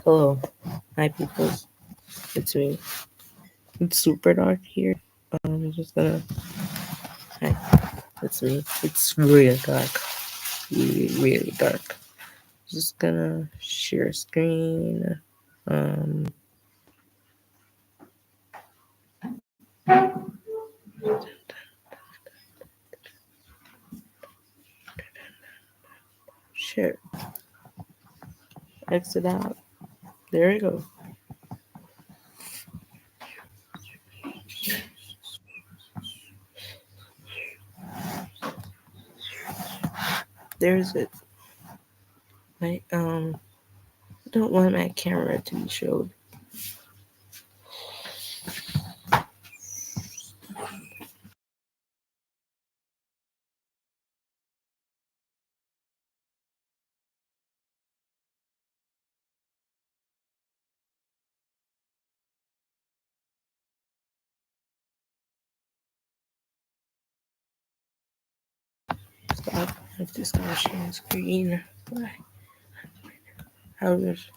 Hello, hi people. It's me. It's super dark here. I'm just gonna. Hi, it's me. It's real dark. Really, really dark. Just gonna share screen. Um, share. Exit out. There we go. There's it. I don't want my camera to be showed. Stop. I have to stop sharing screen. Why? How does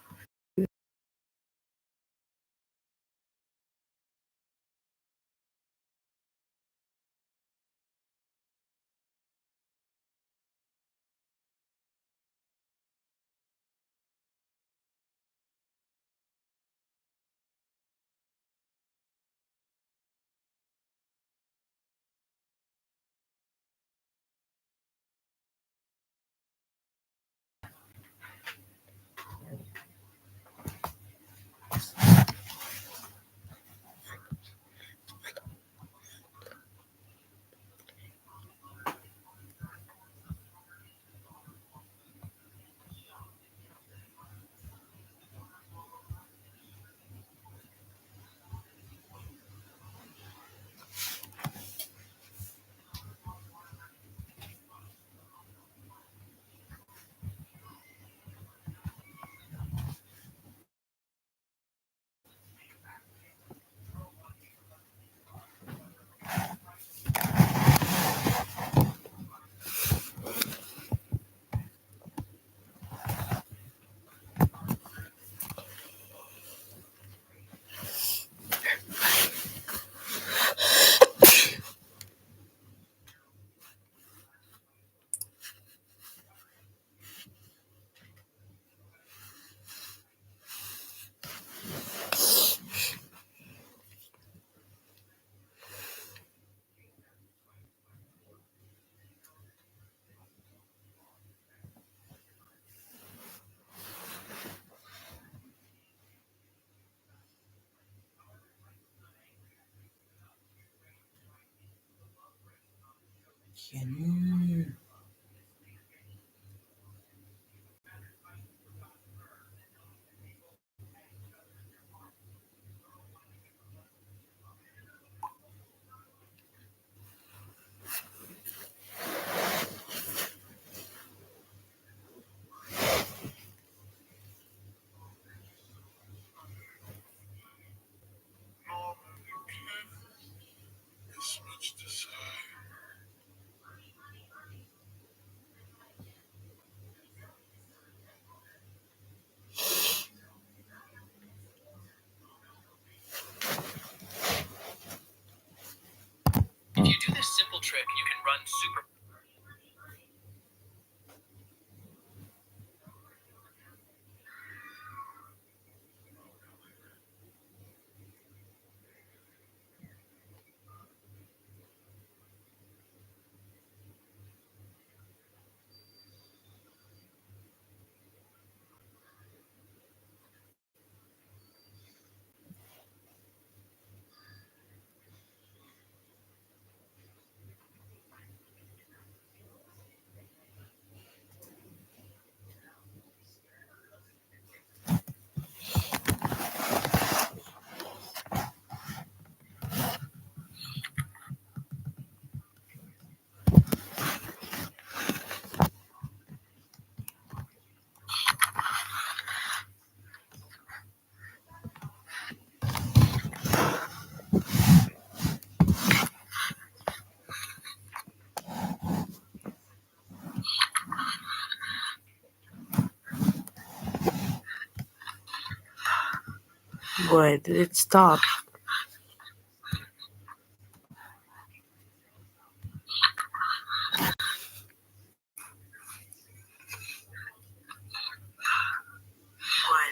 Boy, did it stop? Boy,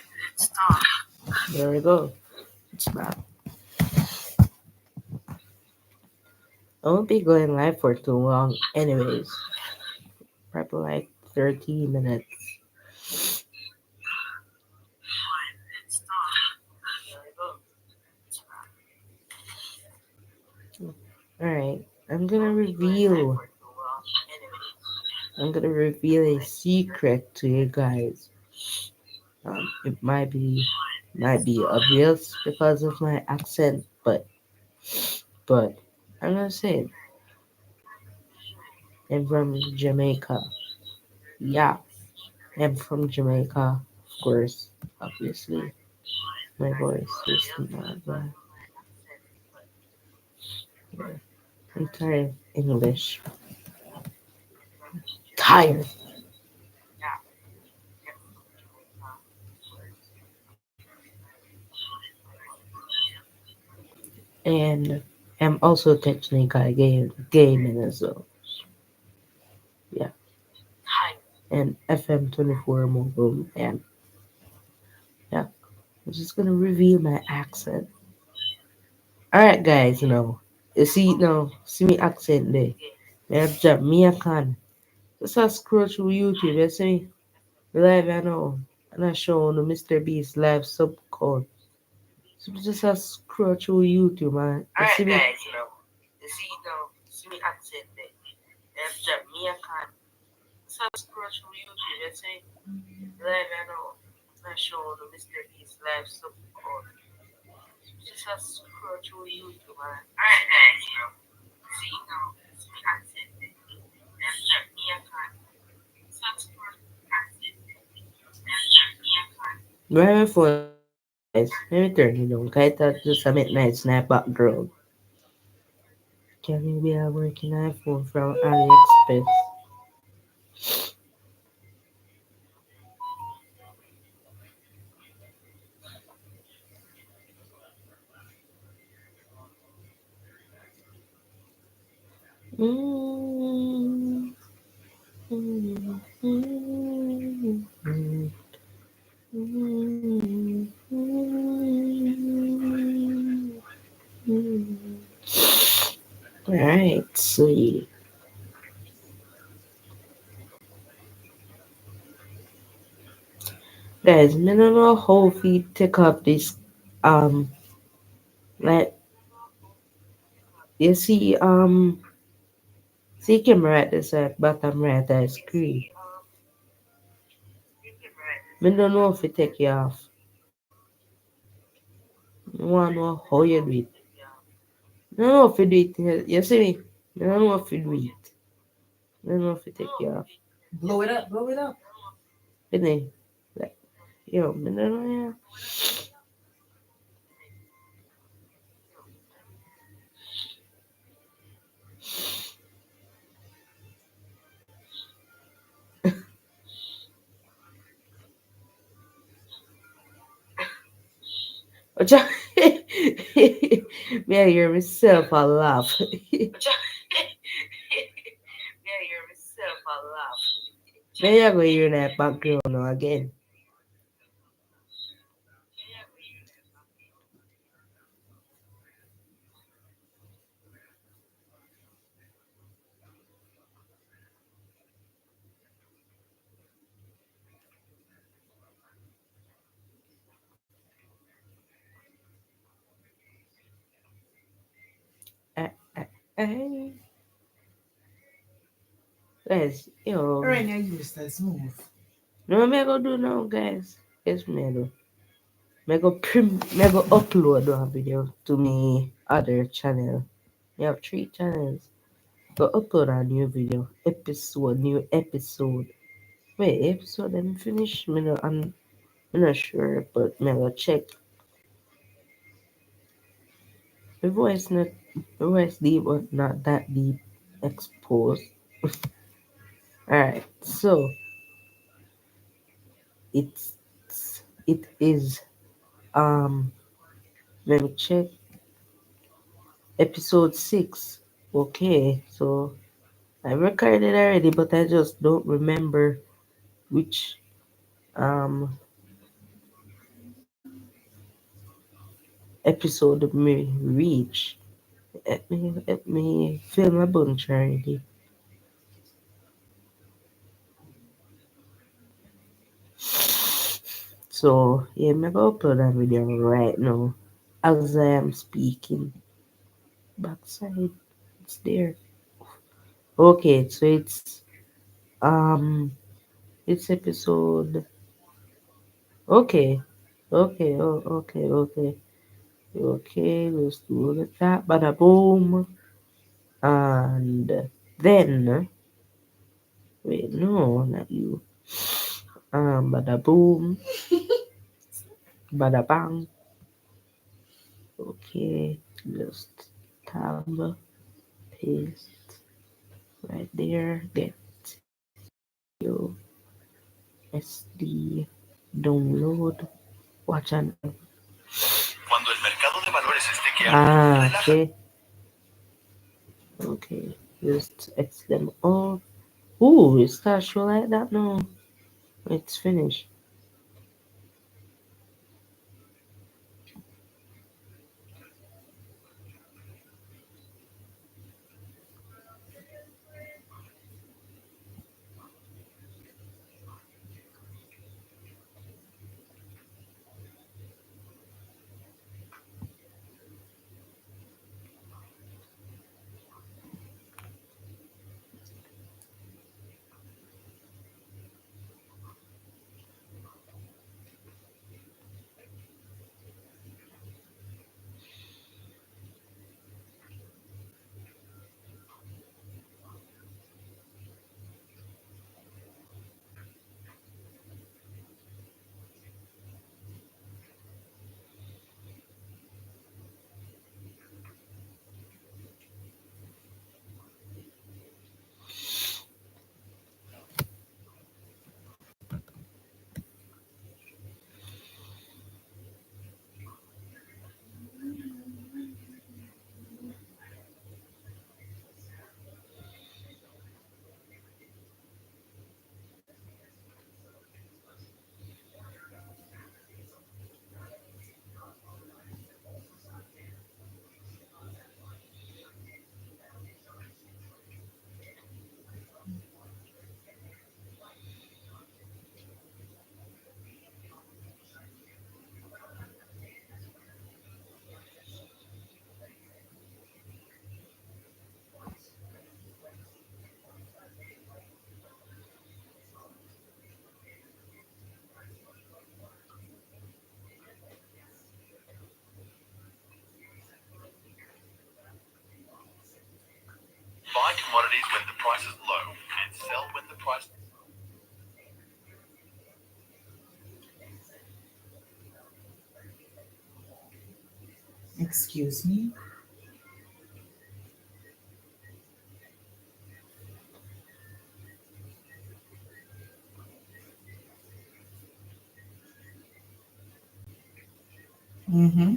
did it stop? There we go. It's back. I won't be going live for too long, anyways. Probably like 30 minutes. Alright, I'm gonna reveal a secret to you guys. It might be obvious because of my accent, but I'm gonna say it. I'm from Jamaica. Yeah, I'm from Jamaica, of course. Obviously, my voice is not that. I'm tired of English. Tired. And I'm also technically gaming as well. Yeah, and FM 24 mobile, and yeah, I'm just gonna reveal my accent. Alright, guys, you see now, see me accent there. I have Jamaican. Just a scroll through YouTube, you see me live I know, and I show on the Mrbeast live subcount. So just a scroll through YouTube, man. You see me? Guys, you see me accent there. I have Jamaican. Just a scroll through YouTube, you see me live I know, and I show on the Mrbeast live subcount. Just a scroll through YouTube, man. Alright, guys, see me accent there. I have Jamaican. Just a scroll accent there. I have Jamaican. Where my phone is quiet, guys. Let me turn it on. Kaya just a midnight snap background. Can you be a working iPhone from AliExpress? Mm, mm, mm, mm, Alright, sweet. Guys, I don't know how we take up this um like you see camera at the side bottom right of the screen. I don't know if it take you off. I wanna know how you do it. I don't know if you do it. You see me? I don't know if you do it. I don't know if it take you off. Blow it up. Innit? Like, yo, I don't know. What you- Me, I hear myself a laugh. Me, I go hear that background now again. Uh, uh, uh. Guys, Alright, now you start smooth. know what I go do now, guys? Guess me I do. Me go upload one video to me other channel. We have 3 channels. Go upload a new video. New episode. Wait, episode them finish? I'm not sure, but me go check. My voice not my voice deep but not that deep exposed. Alright, so it's it is um Let me check. Episode 6. Okay, so I recorded already, but I just don't remember which um episode me reach. Let me fill my bunch already. So yeah, I'm gonna upload that video right now as I am speaking. Backside, it's there. Okay, so it's episode. Okay, okay. Let's do that. Bada boom, and then wait, no, not you. Bada boom, bada bang. Okay, just tab, paste right there. Get your SD download. Watch and Cuando el mercado de valores esté okay, okay. Just X them all. Ooh, it starts show like that now. It's finished. buy commodities when the price is low and sell when the price. Excuse me. Mm-hmm.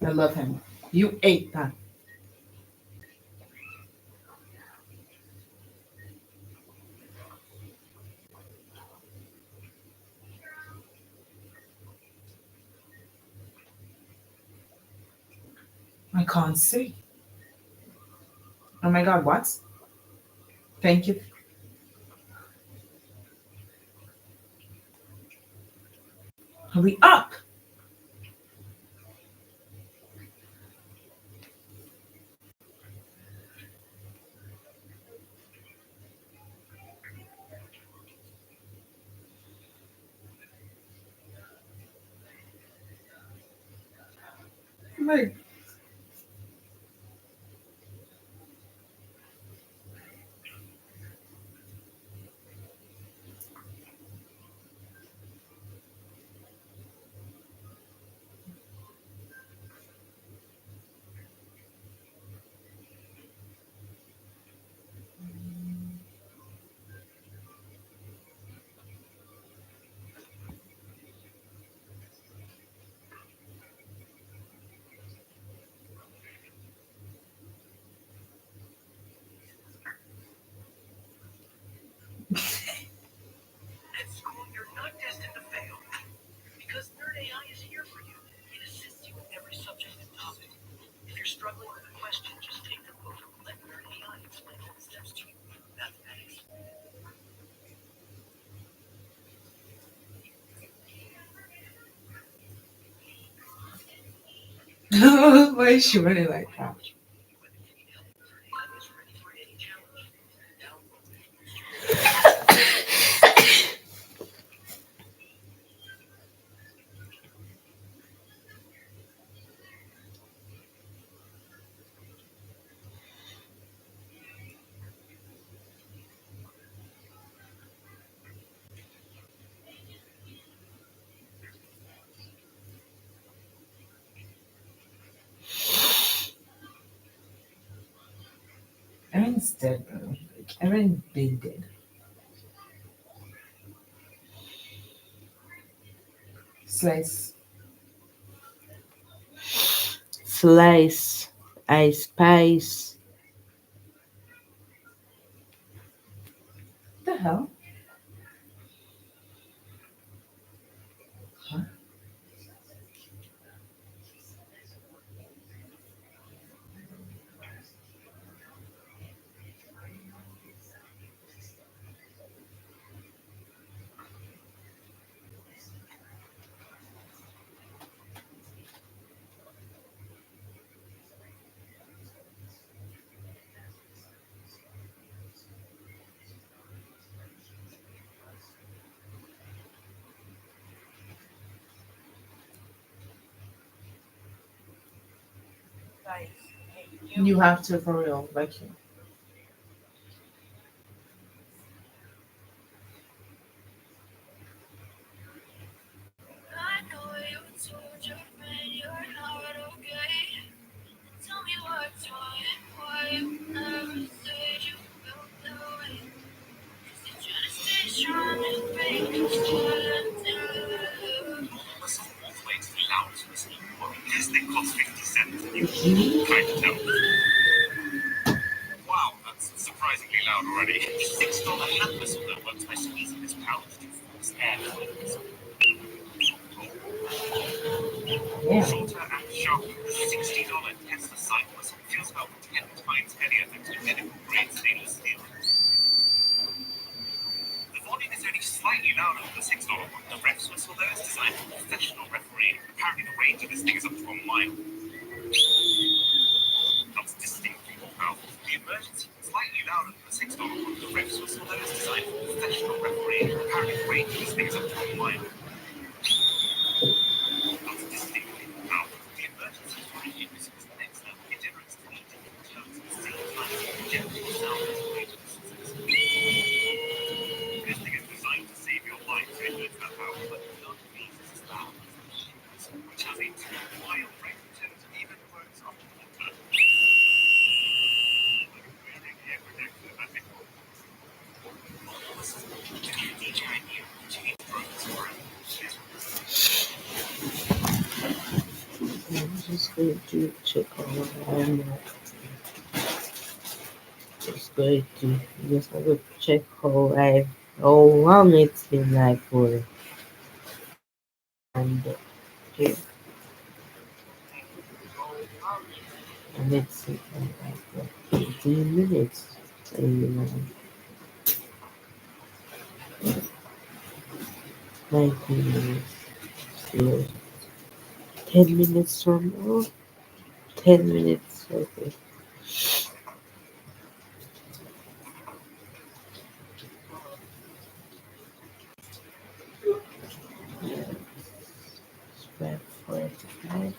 I love him. You ate that. I can't see. Oh my God, what? Thank you. Hurry up. Like, Why is she running like that? Aaron's dead, bro. Like, Aaron been dead. Slice. Slice. I spice. What the hell? Huh? You have to for real, vacuum. Whistle all the way to the loudest whistle. Well, because they cost 50 cents. You kind of know. Wow, that's surprisingly loud already. The $6 hand whistle that works by squeezing this pouch to force air out of the whistle. Yeah. Shorter and sharper, the $60 Tesla side whistle feels about 10 times heavier than medical grade stainless steel. The volume is only slightly louder than the $6 one. The ref's whistle, though, is designed for professional refereeing. Apparently, the range of this thing is up to a mile. That's distinctly more powerful. The emergency is slightly louder than the $6 one. The ref's whistle, though, is designed for professional refereeing. Apparently, the range of this thing is up to a mile. That's distinctly more powerful. The emergency fire whistle is the next level. It generates three different tones at the same time. Gentle sound is great. This thing is designed to save your life. It needs that power, but none of these is as loud as the machine whistle, which has a 2-mile range and even works underwater. Like wearing air protection at the top. DJI Neo change drones around. I'm just going to check on what I'm just going to just have to check how long it's been like for and here and it's like 18 minutes. And 19 minutes. Still 10 minutes from now. 10 minutes. Okay. It's 5:45.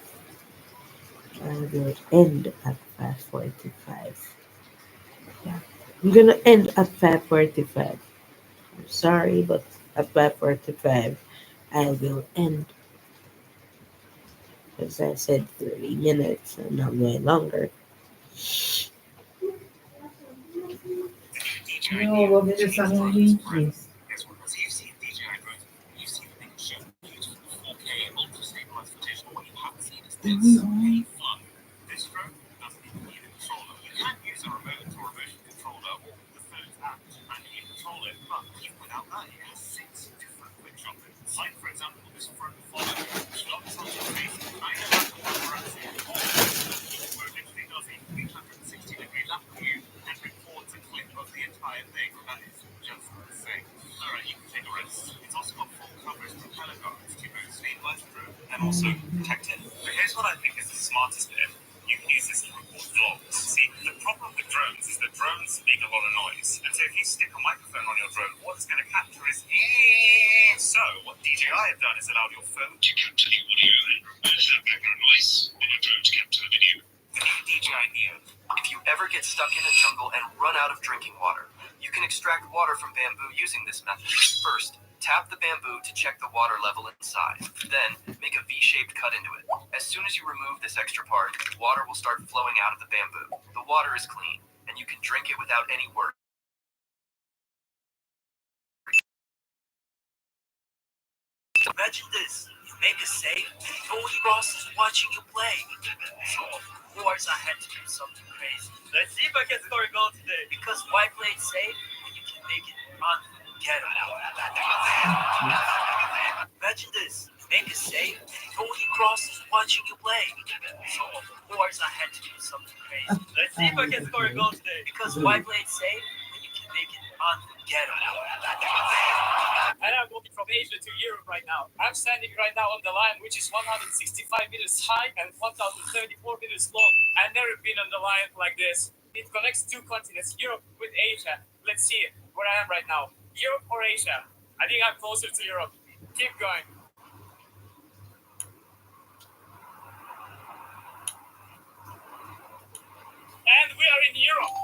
I will end at 5:45. Yeah. I'm gonna end at 5:45. I'm sorry, but at 5:45 I will end, as I said, 30 minutes and not way longer. No, well, this is something we use. This one, so you've seen DJI drones, you've seen that they can shoot beautiful 4K ultra stabilized footage, but what you haven't seen is this. Hey, fun. This drone doesn't even need a controller. You can use a remote or a motion controller or the phone's app to manually control it, but even without that, it has 6 different quick shot modes. Like, for example, this front follow, which locks onto your face and kind of like a paparazzi, where it literally does a 360-degree lap of you and records a clip of the entire thing. That is just insane. Alright, you can take a rest. It's also got full coverage propeller guards to both stabilize the drone and also protect it. But here's what I think is the smartest bit. You can use this to record vlogs. See, the problem with drones is that drones make a lot of noise. And so if you stick a microphone on your drone, what it's going to capture is... So, what DJI have done is allowed your phone to capture the audio and reverse that background noise on your drone to capture the video. The new DJI Neo. If you ever get stuck in a jungle and run out of drinking water, you can extract water from bamboo using this method. First, tap the bamboo to check the water level inside. Then, make a V-shaped cut into it. As soon as you remove this extra part, water will start flowing out of the bamboo. The water is clean, and you can drink it without any worry. Imagine this. You make a save, and Tony Ross is watching you play. So, of course, I had to do something crazy. Let's see if I can score a goal today. Because why play it safe when you can make it unforgettable? Imagine this. You make a save, and Tony Cross is watching you play. So, of course, I had to do something crazy. Let's see if I can score a goal today. Because why play it safe when you can make it unforgettable? And I'm walking from Asia to Europe right now. I'm standing right now on the line, which is 165 meters high and 1,034 meters long. I've never been on the line like this. It connects two continents, Europe with Asia. Let's see where I am right now. Europe or Asia? I think I'm closer to Europe. Keep going. And we are in Europe.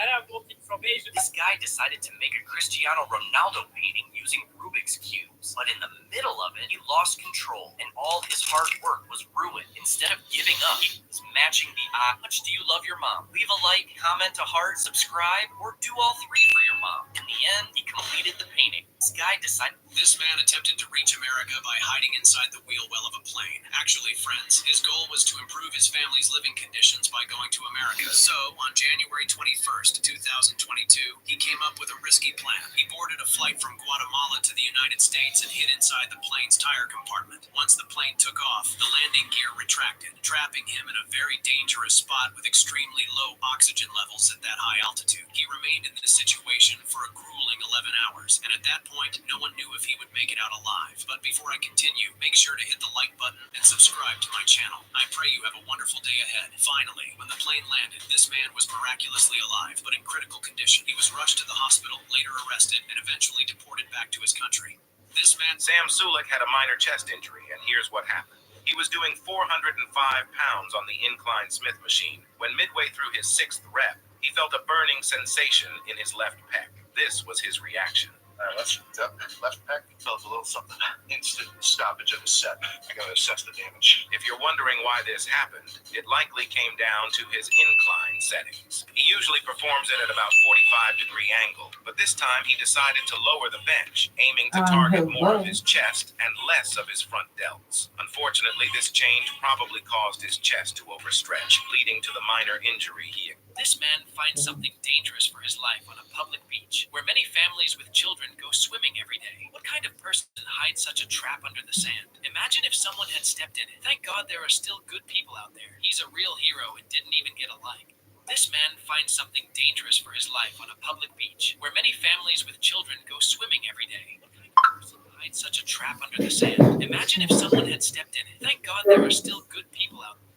And I'm walking from Asia. This guy decided to make a Cristiano Ronaldo painting using Rubik's cubes, but in the middle of it, he lost control, and all his hard work was ruined. Instead of giving up, he's matching the eye. How much do you love your mom? Leave a like, comment a heart, subscribe, or do all three for your mom. In the end, he completed the painting. This guy decided... This man attempted to reach America by hiding inside the wheel well of a plane. Actually, friends, his goal was to improve his family's living conditions by going to America. So, on January 21st, 2022, he came up with a risky plan. He boarded a flight from Guatemala to the United States and hid inside the plane's tire compartment. Once the plane took off, the landing gear retracted, trapping him in a very dangerous spot with extremely low oxygen levels at that high altitude. He remained in this situation for a grueling 11 hours, and at that point, no one knew if he would make it out alive. But before I continue, make sure to hit the like button and subscribe to my channel. I pray you have a wonderful day ahead. Finally, when the plane landed, this man was miraculously alive, but in critical condition. He was rushed to the hospital, later arrested, and eventually deported back to his country. This man... Sam Sulek had a minor chest injury, and here's what happened. He was doing 405 pounds on the incline Smith machine. When midway through his 6th rep, he felt a burning sensation in his left pec. This was his reaction. Left pec felt a little something. Instant stoppage of the set. I gotta assess the damage. If you're wondering why this happened, it likely came down to his incline settings. He usually performs it at about 45-degree angle, but this time he decided to lower the bench, aiming to target more of his chest and less of his front delts. Unfortunately, this change probably caused his chest to overstretch, leading to the minor injury he... This man finds something dangerous for his life on a public beach, where many families with children go swimming every day. What kind of person hides such a trap under the sand? Imagine if someone had stepped in it. Thank God there are still good people out there. He's a real hero and didn't even get a like. This man finds something dangerous for his life on a public beach, where many families with children go swimming every day. What kind of person hides such a trap under the sand? Imagine if someone had stepped in it. Thank God there are still good people out there.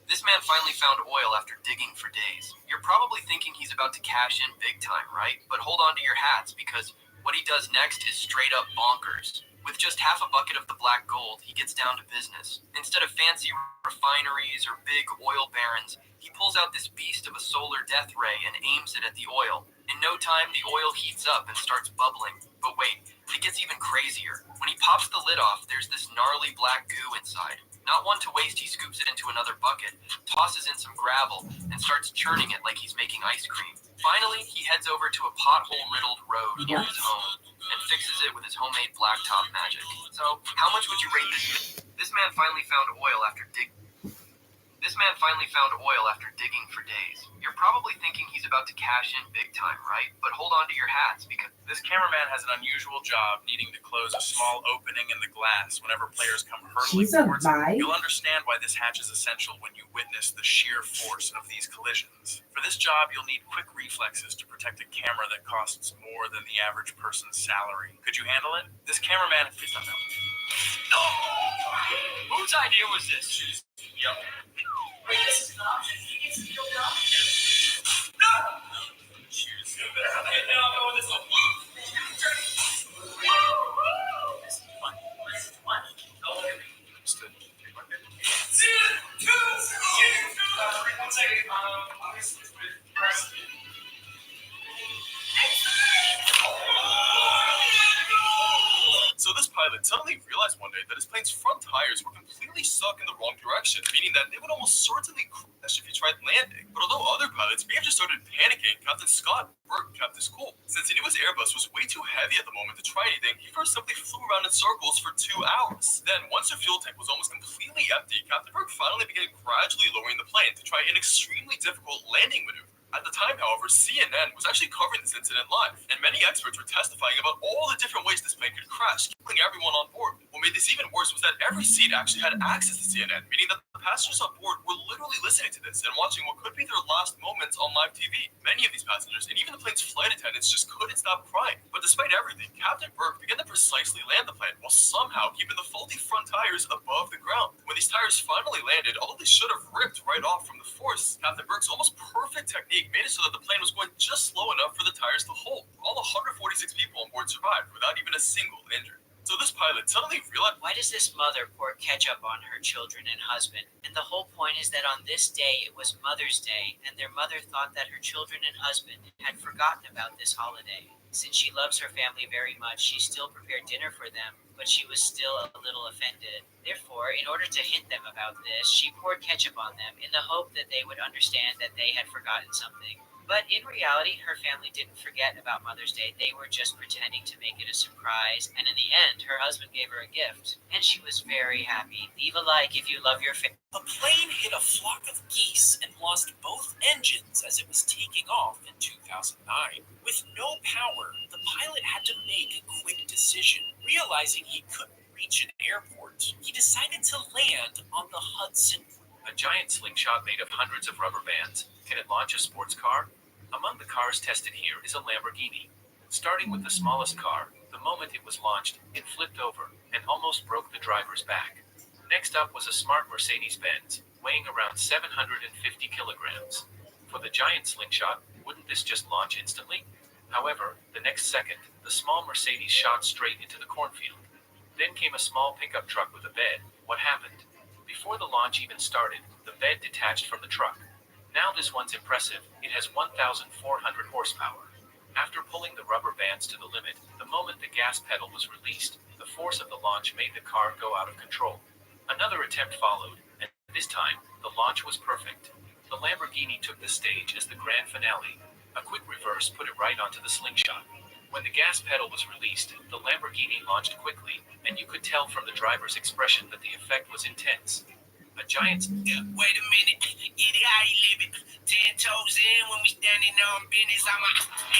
This man finally found oil after digging for days. You're probably thinking he's about to cash in big time, right? But hold on to your hats, because what he does next is straight up bonkers. With just half a bucket of the black gold, he gets down to business. Instead of fancy refineries or big oil barons, he pulls out this beast of a solar death ray and aims it at the oil. In no time, the oil heats up and starts bubbling. But wait, it gets even crazier. When he pops the lid off, there's this gnarly black goo inside. Not one to waste, he scoops it into another bucket, tosses in some gravel, and starts churning it like he's making ice cream. Finally, he heads over to a pothole-riddled road near his home and fixes it with his homemade blacktop magic. So, how much would you rate this? This man finally found oil after digging for days. You're probably about to cash in big time, right? But hold on to your hats because This cameraman has an unusual job needing to close a small opening in the glass whenever players come hurtling She's a towards him. vibe. You'll understand why this hatch is essential when you witness the sheer force of these collisions. For this job, you'll need quick reflexes to protect a camera that costs more than the average person's salary. Could you handle it? This cameraman... Please don't know. No! Whose idea was this? Yep. Wait, this is an option. He needs to kill the option. No! Cheers. Okay, now I'll go with this one. One. Oh, look at me. Understood. 2, 2, 1 second. Obviously, it's with press. So this pilot suddenly realized one day that his plane's front tires were completely stuck in the wrong direction, meaning that they would almost certainly crash if he tried landing. But although other pilots may have just started panicking, Captain Scott Burke kept his cool. Since he knew his Airbus was way too heavy at the moment to try anything, he first simply flew around in circles for 2 hours. Then, once the fuel tank was almost completely empty, Captain Burke finally began gradually lowering the plane to try an extremely difficult landing maneuver. At the time, however, CNN was actually covering this incident live, and many experts were testifying about all the different ways this plane could crash, killing everyone on board. What made this even worse was that every seat actually had access to CNN, meaning that the passengers on board were literally listening to this and watching what could be their last moments on live TV. Many of these passengers, and even the plane's flight attendants, just couldn't stop crying. But despite everything, Captain Burke began to precisely land the plane while somehow keeping the faulty front tires above the ground. When these tires finally landed, although they should have ripped right off from the force, Captain Burke's almost perfect technique made it so that the plane was going just slow enough for the tires to hold. All 146 people on board survived without even a single injury. So this pilot suddenly realized... Why does this mother pour ketchup on her children and husband? And the whole point is that on this day, it was Mother's Day, and their mother thought that her children and husband had forgotten about this holiday. Since she loves her family very much, she still prepared dinner for them, but she was still a little offended. Therefore, in order to hint them about this, she poured ketchup on them in the hope that they would understand that they had forgotten something. But in reality, her family didn't forget about Mother's Day. They were just pretending to make it a surprise. And in the end, her husband gave her a gift. And she was very happy. Leave a like if you love your family. A plane hit a flock of geese and lost both engines as it was taking off in 2009. With no power, the pilot had to make a quick decision. Realizing he couldn't reach an airport, he decided to land on the Hudson. A giant slingshot made of hundreds of rubber bands. Can it launch a sports car? Among the cars tested here is a Lamborghini. Starting with the smallest car, the moment it was launched, it flipped over and almost broke the driver's back. Next up was a smart Mercedes-Benz, weighing around 750 kilograms. For the giant slingshot, wouldn't this just launch instantly? However, the next second, the small Mercedes shot straight into the cornfield. Then came a small pickup truck with a bed. What happened? Before the launch even started, the bed detached from the truck. Now this one's impressive. It has 1,400 horsepower. After pulling the rubber bands to the limit, the moment the gas pedal was released, the force of the launch made the car go out of control. Another attempt followed, and this time, the launch was perfect. The Lamborghini took the stage as the grand finale. A quick reverse put it right onto the slingshot. When the gas pedal was released, the Lamborghini launched quickly, and you could tell from the driver's expression that the effect was intense. A giant... Wait a minute, get it how you live it. 10 toes in when we standing on business. I'm a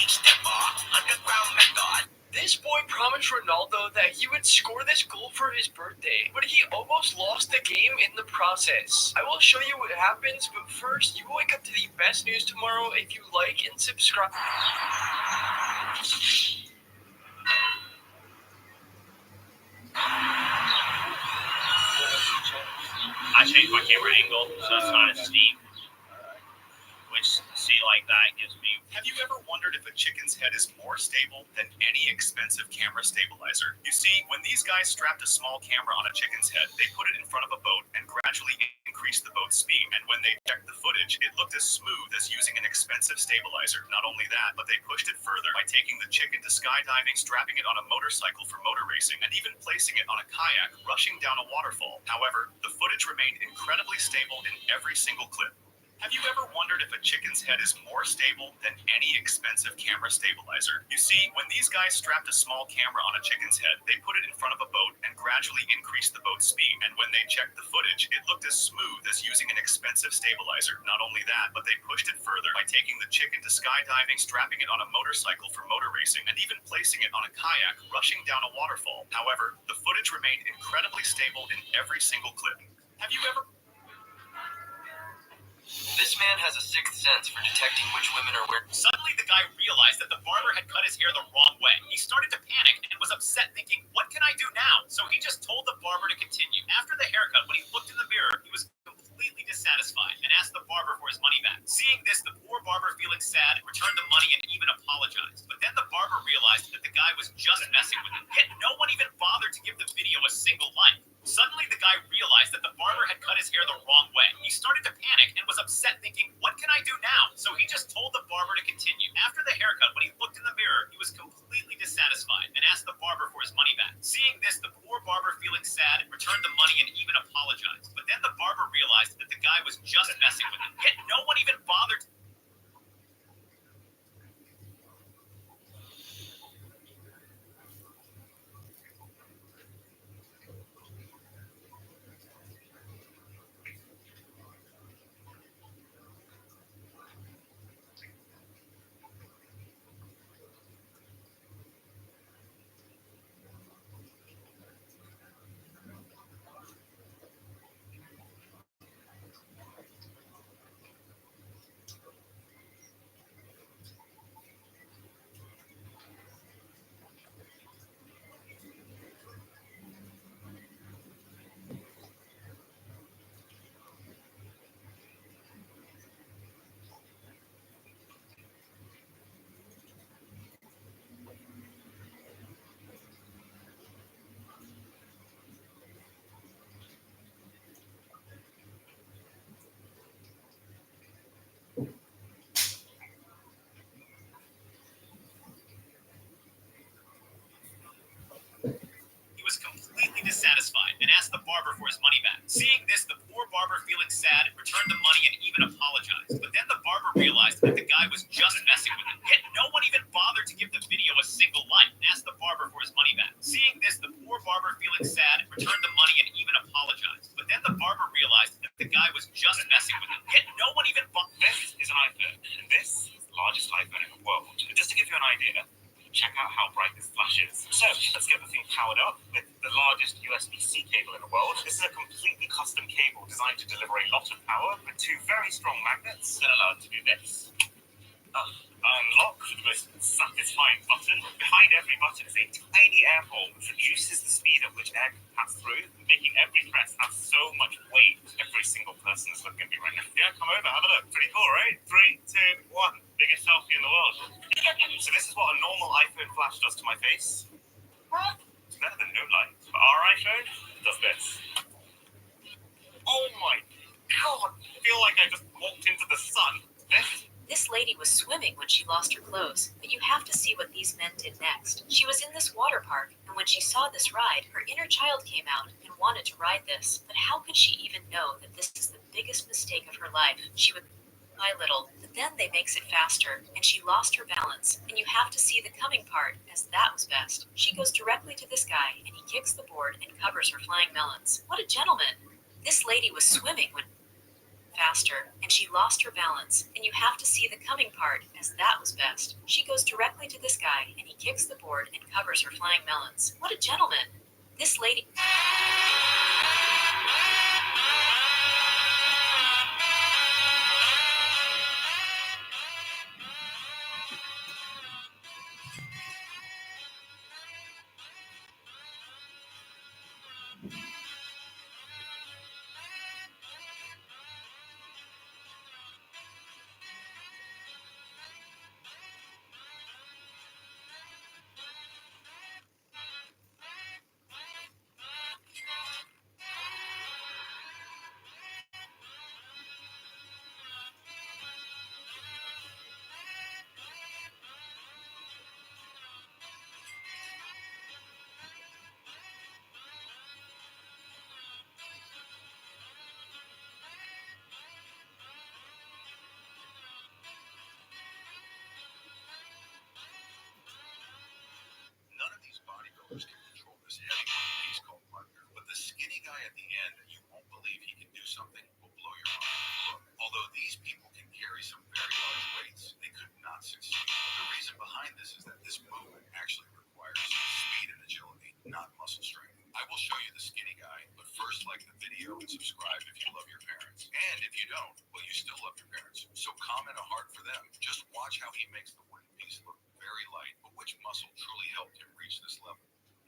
H-step off, underground method. This boy promised Ronaldo that he would score this goal for his birthday, but he almost lost the game in the process. I will show you what happens, but first, you wake up to the best news tomorrow if you like and subscribe. I changed my camera angle so it's not as steep, which, see, like that gives me... Have you ever wondered if a chicken's head is more stable than any expensive camera stabilizer? You see, when these guys strapped a small camera on a chicken's head, they put it in front of a boat and gradually increased the boat's speed. And when they checked the footage, it looked as smooth as using an expensive stabilizer. Not only that, but they pushed it further by taking the chicken to skydiving, strapping it on a motorcycle for motor racing, and even placing it on a kayak, rushing down a waterfall. However, the footage remained incredibly stable in every single clip. Have you ever wondered if a chicken's head is more stable than any expensive camera stabilizer? You see, when these guys strapped a small camera on a chicken's head, they put it in front of a boat and gradually increased the boat's speed. And when they checked the footage, it looked as smooth as using an expensive stabilizer. Not only that, but they pushed it further by taking the chicken to skydiving, strapping it on a motorcycle for motor racing, and even placing it on a kayak, rushing down a waterfall. However, the footage remained incredibly stable in every single clip. Have you ever... This man has a sixth sense for detecting which women are wearing. Suddenly, the guy realized that the barber had cut his hair the wrong way. He started to panic and was upset, thinking, what can I do now? So he just told the barber to continue. After the haircut, when he looked in the mirror, he was completely dissatisfied and asked the barber for his money back. Seeing this, the poor barber, feeling sad, returned the money and even apologized. But then the barber realized that the guy was just messing with him. Yet no one even bothered to give the video a single like. Suddenly, the guy realized that the barber had cut his hair the wrong way. He started to panic and was upset, thinking, what can I do now? So he just told the barber to continue. After the haircut, when he looked in the mirror, he was completely dissatisfied and asked the barber for his money back. Seeing this, the poor barber, feeling sad, returned the money and even apologized. But then the barber realized that the guy was just messing with him. Yet no one even bothered. Was completely dissatisfied and asked the barber for his money back. Seeing this, the poor barber, feeling sad, returned the money and even apologized. But then the barber realized that the guy was just messing with him. Yet no one even bothered to give the video a single like and asked the barber for his money back. Seeing this, the poor barber, feeling sad, returned the money and even apologized. But then the barber realized that the guy was just messing with him. Yet no one even This is an iPhone, and this is the largest iPhone in the world. And just to give you an idea, check out how bright this flash is. So, let's get the thing powered up with the largest USB-C cable in the world. This is a completely custom cable designed to deliver a lot of power with two very strong magnets that allow it to do this. Unlock the most satisfying button. Behind every button is a tiny air hole which reduces the speed at which air can pass through, making every press have so much weight. Every single person is looking at me right now. Yeah, come over, have a look. Pretty cool, right? 3, 2, 1. Biggest selfie in the world. So this is what a normal iPhone flash does to my face. It's better than no light. But our iPhone does this. Oh my god! I feel like I just walked into the sun. This lady was swimming when she lost her clothes, but you have to see what these men did next. She was in this water park, and when she saw this ride, her inner child came out and wanted to ride this. But how could she even know that this is the biggest mistake of her life? She would by little, but then they makes it faster, and she lost her balance, and you have to see the coming part, as that was best. She goes directly to this guy, and he kicks the board and covers her flying melons. What a gentleman! This lady was swimming when faster, and she lost her balance, and you have to see the coming part, as that was best. She goes directly to this guy, and he kicks the board and covers her flying melons. What a gentleman! This lady... something will blow your mind. Look, although these people can carry some very large weights, they could not succeed. The reason behind this is that this movement actually requires speed and agility, not muscle strength. I will show you the skinny guy, but first like the video and subscribe if you love your parents. And if you don't, well, you still love your parents. So comment a heart for them. Just watch how he makes the wooden piece look very light, but which muscle truly helped him reach this level?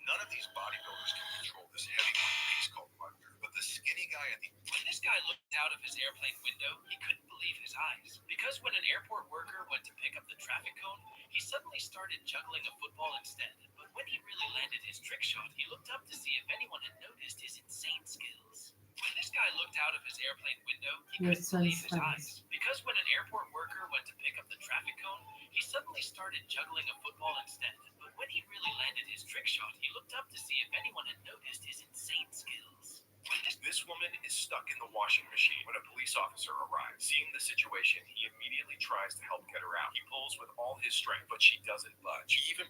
None of these bodybuilders can control this heavy wooden piece called plunger, but the skinny guy at the When this guy looked out of his airplane window, he couldn't believe his eyes. Because when an airport worker went to pick up the traffic cone, he suddenly started juggling a football instead. But when he really landed his trick shot, he looked up to see if anyone had noticed his insane skills. When this guy looked out of his airplane window, he Your couldn't believe his son's eyes. Because when an airport worker went to pick up the traffic cone, he suddenly started juggling a football instead. But when he really landed his trick shot, he looked up to see if anyone had noticed his insane skills. This woman is stuck in the washing machine when a police officer arrives. Seeing the situation, he immediately tries to help get her out. He pulls with all his strength, but she doesn't budge. He even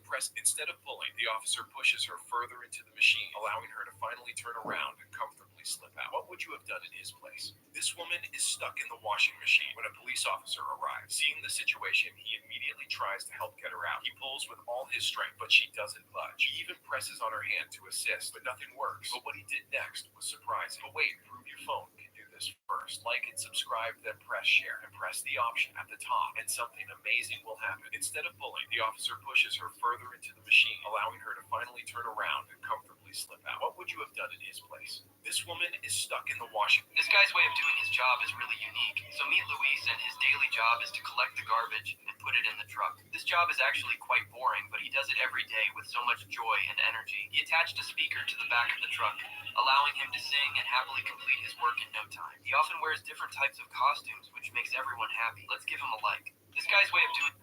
instead of pulling, the officer pushes her further into the machine, allowing her to finally turn around and comfortably slip out. What would you have done in his place? This woman is stuck in the washing machine when a police officer arrives. Seeing the situation, he immediately tries to help get her out. He pulls with all his strength, but she doesn't budge. He even presses on her hand to assist, but nothing works. But what he did next was surprising. But wait, prove your phone can do this first. Like and subscribe, then press share, and press the option at the top, and something amazing will happen. Instead of pulling, the officer pushes her further into the machine, allowing her to finally turn around and comfortably slip out. What would you have done in his place? This woman is stuck in the washing. This guy's way of doing his job is really unique. So meet Luis, and his daily job is to collect the garbage and put it in the truck. This job is actually quite boring, but he does it every day with so much joy and energy. He attached a speaker to the back of the truck, allowing him to sing and happily complete his work in no time. He often wears different types of costumes, which makes everyone happy. Let's give him a like. This guy's way of doing...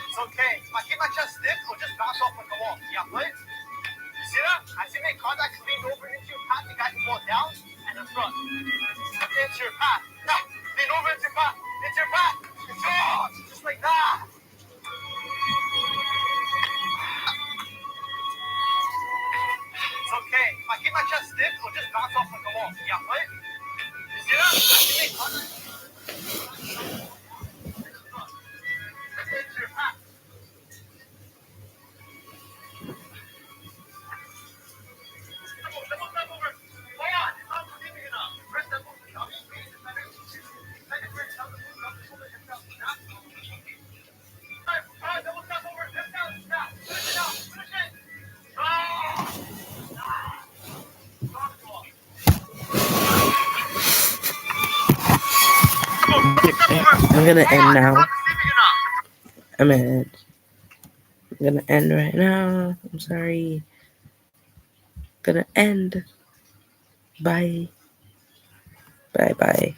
It's okay. I keep my chest stiff, or just bounce off like a wall. Yeah, please. You see that? As you make contact, lean over into your path, the guy can fall down, and in front. Into your path. Now, lean over into your path. Into your path. Into your arms. Just like that. It's okay. I keep my chest stiff, or just bounce off like a wall. Yeah, please. You see that? As you make contact. I'm gonna end now. I'm gonna end right now. I'm sorry. Gonna end. Bye. Bye bye.